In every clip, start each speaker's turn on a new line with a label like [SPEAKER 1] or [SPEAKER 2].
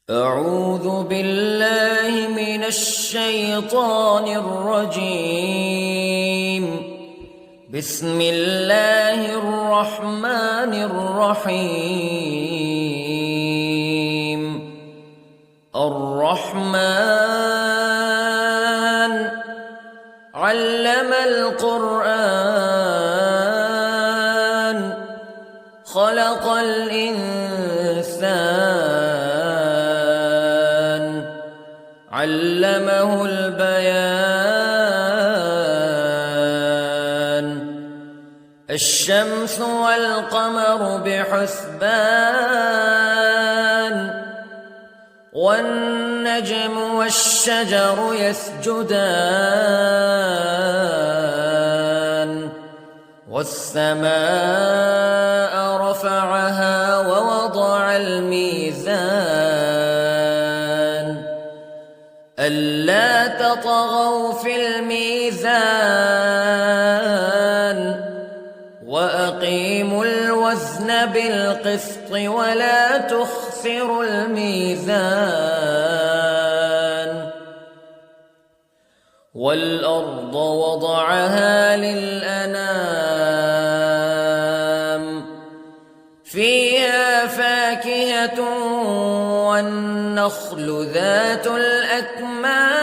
[SPEAKER 1] أعوذ بالله من الشيطان الرجيم. بسم الله الرحمن الرحيم. الرحمن علم القرآن خلق الإنسان علمه البيان. الشمس والقمر بحسبان والنجم والشجر يسجدان والسماء رفعها ووضع الميزان ألا تطغوا في الميزان وأقيموا الوزن بالقسط ولا تخسروا الميزان. والأرض وضعها للأنام فيها فاكهة والنخل ذات الأكمام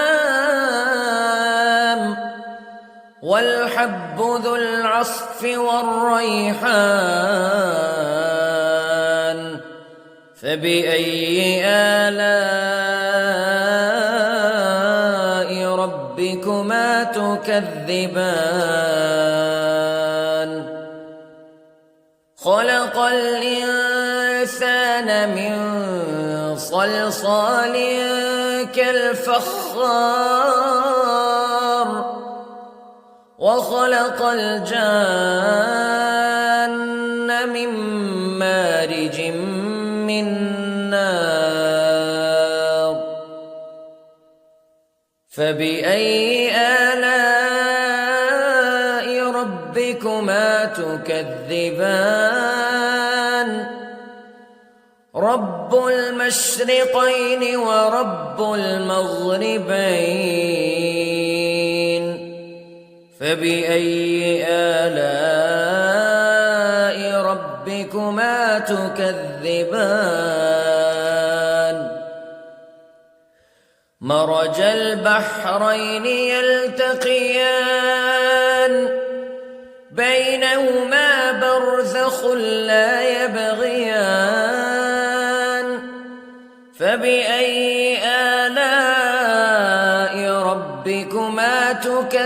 [SPEAKER 1] والحب ذو العصف والريحان فبأي آلاء ربكما تكذبان. خلق الإنسان من صلصال كالفخار وخلق الجان من مارج من نار فبأي آلاء ربكما تكذبان. رب المشرقين ورب المغربين فبأي آلاء ربكما تكذبان. مرج البحرين يلتقيان بينهما برزخ لا يبغيان فبأي آلاء ربكما تكذبان.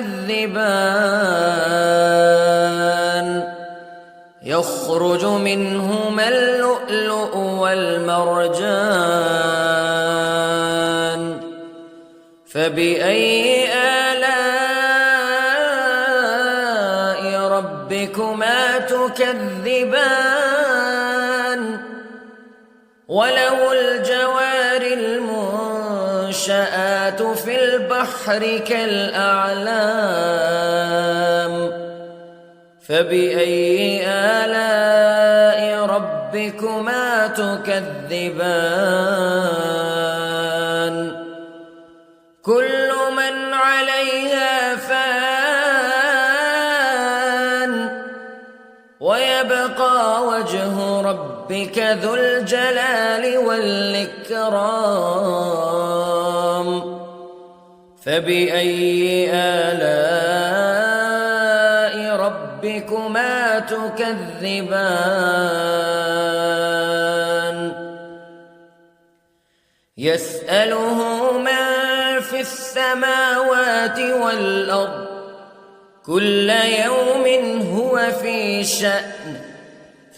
[SPEAKER 1] يخرج منهما اللؤلؤ والمرجان فبأي آلاء ربكما تكذبان. وله الجوار المنشآت في البحر كالأعلام فبأي آلاء ربكما تكذبان. كل من عليها فان ويبقى وجه ربك ذو الجلال والإكرام فبأي آلاء ربكما تكذبان. يسأله من في السماوات والأرض كل يوم هو في شأن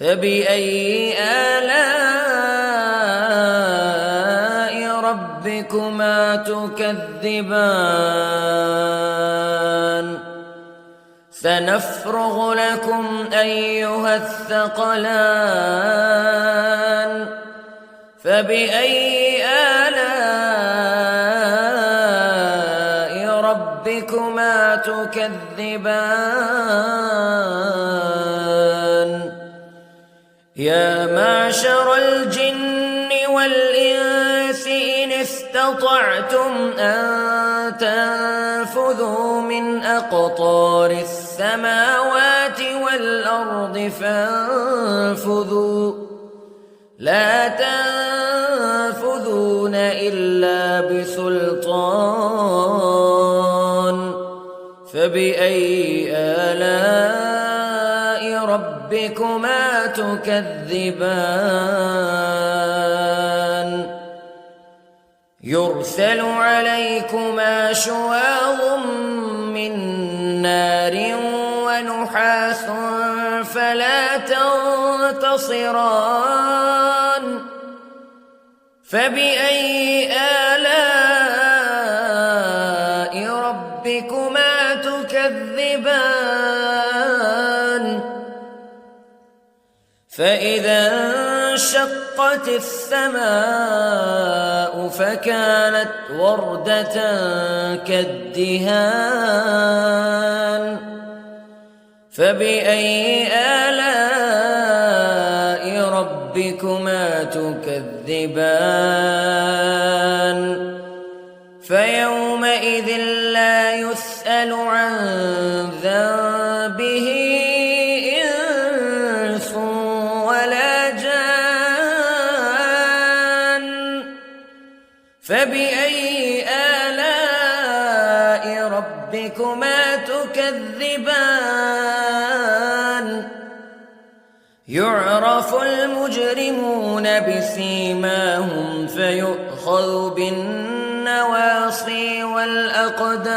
[SPEAKER 1] فبأي آلاء ربكما تكذبان. سنفرغ لكم أيها الثقلان فبأي آلاء ربكما تكذبان. يا معشر الجن والإنس استطعتم أن تنفذوا من أقطار السماوات والأرض فانفذوا لا تنفذون إلا بسلطان فبأي آلاء ربكما تكذبان يرسل عليكما شواظ من نار ونحاس فلا تنتصران فبأي آلاء ربكما تكذبان فإذا انشقت السماء فكانت وردة كالدهان فبأي آلاء ربكما تكذبان فيومئذ لا يسأل عن ذنبه إنس ولا جان فبأي آلاء ربكما تكذبان يعرف المجرمون بسيماهم فيؤخذ بالنواصي والأقدام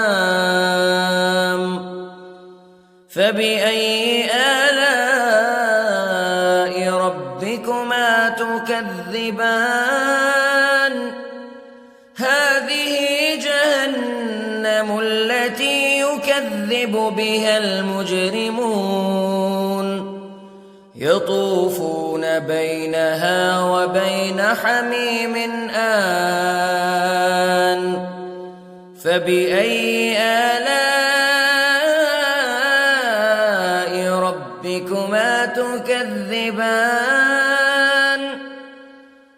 [SPEAKER 1] فبأي آلاء ربكما تكذبان هذه جهنم التي يكذب بها المجرمون يطوفون بينها وبين حميم آن فبأي آلاء ربكما تكذبان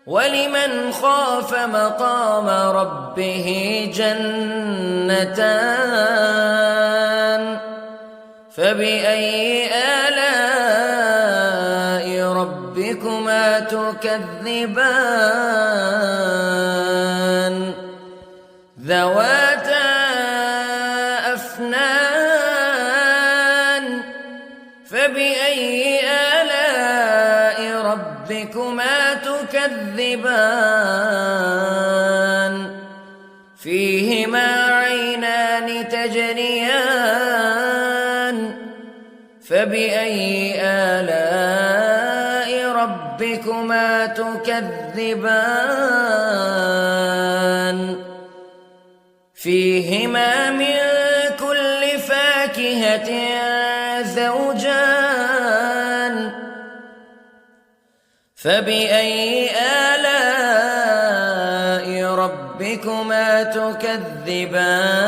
[SPEAKER 1] ولمن خاف مقام ربه جنتان فبأي آلاء ربكما تكذبان ذواتا أفنان فبأي آلاء ربكما تكذبان فيهما عينان تجريان فبأي آلاء ربكما تكذبان فيهما من كل فاكهة زوجان فبأي آلاء ربكما تكذبان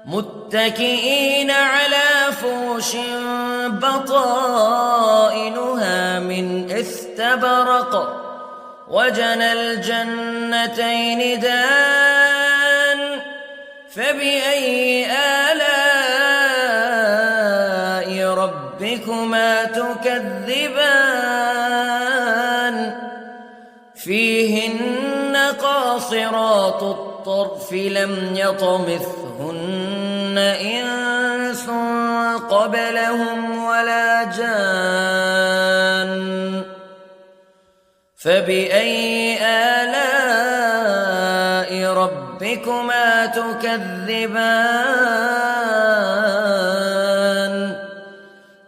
[SPEAKER 1] متكئين على فرش بطائنها من استبرق وجنى الجنتين دان فبأي آلاء ربكما تكذبان فيهن قاصرات الطرف لم يطمثهن إنس قبلهم ولا جان فبأي آلاء ربكما تكذبان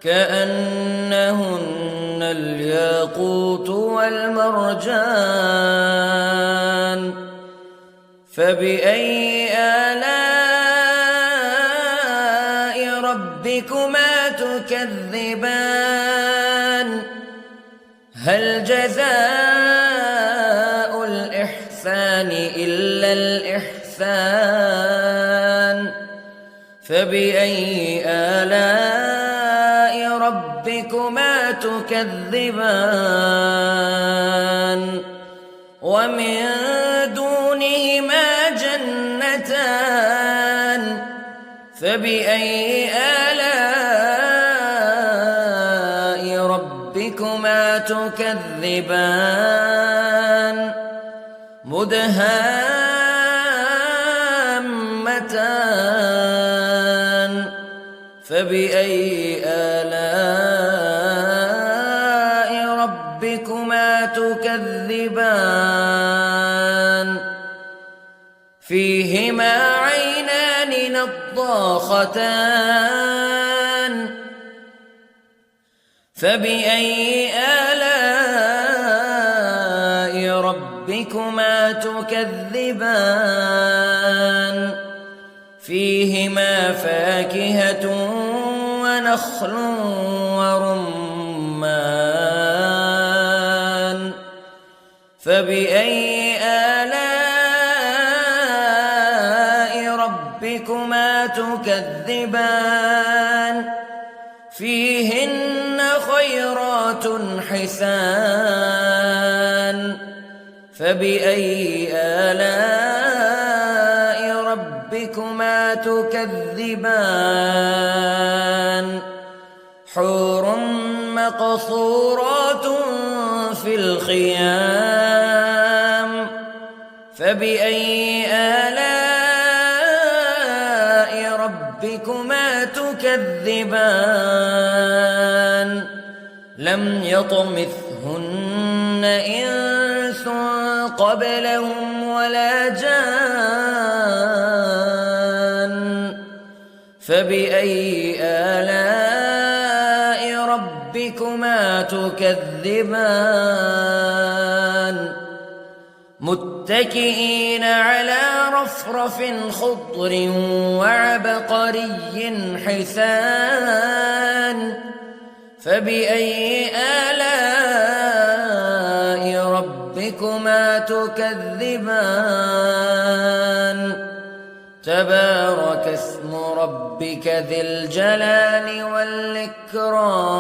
[SPEAKER 1] كأنهن الياقوت والمرجان فبأي آلاء ربكما تكذبان هل جزاء الإحسان إلا الإحسان فبأي آلاء ربكما تكذبان ومن دونهما جنتان فبأي آلاء ربكما تكذبان مدهامتان فبأي آلاء ربكما تكذبان فيهما عينان نضاختان فبأي آلاء ربكما تكذبان فيهما فاكهة ونخل ورمان فبأي آلاء ربكما تكذبان فيهن خيرات حسان فبأي آلاء ربكما تكذبان حور مقصورات في الخيام فبأي آلاء ربكما تكذبان لم يطمثهن إنس قبلهم ولا جان فبأي آلاء ربكما تكذبان متكئين على رفرف خضر وعبقري حسان فبأي آلاء ربكما تكذبان تبارك اسم ربك ذي الجلال والإكرام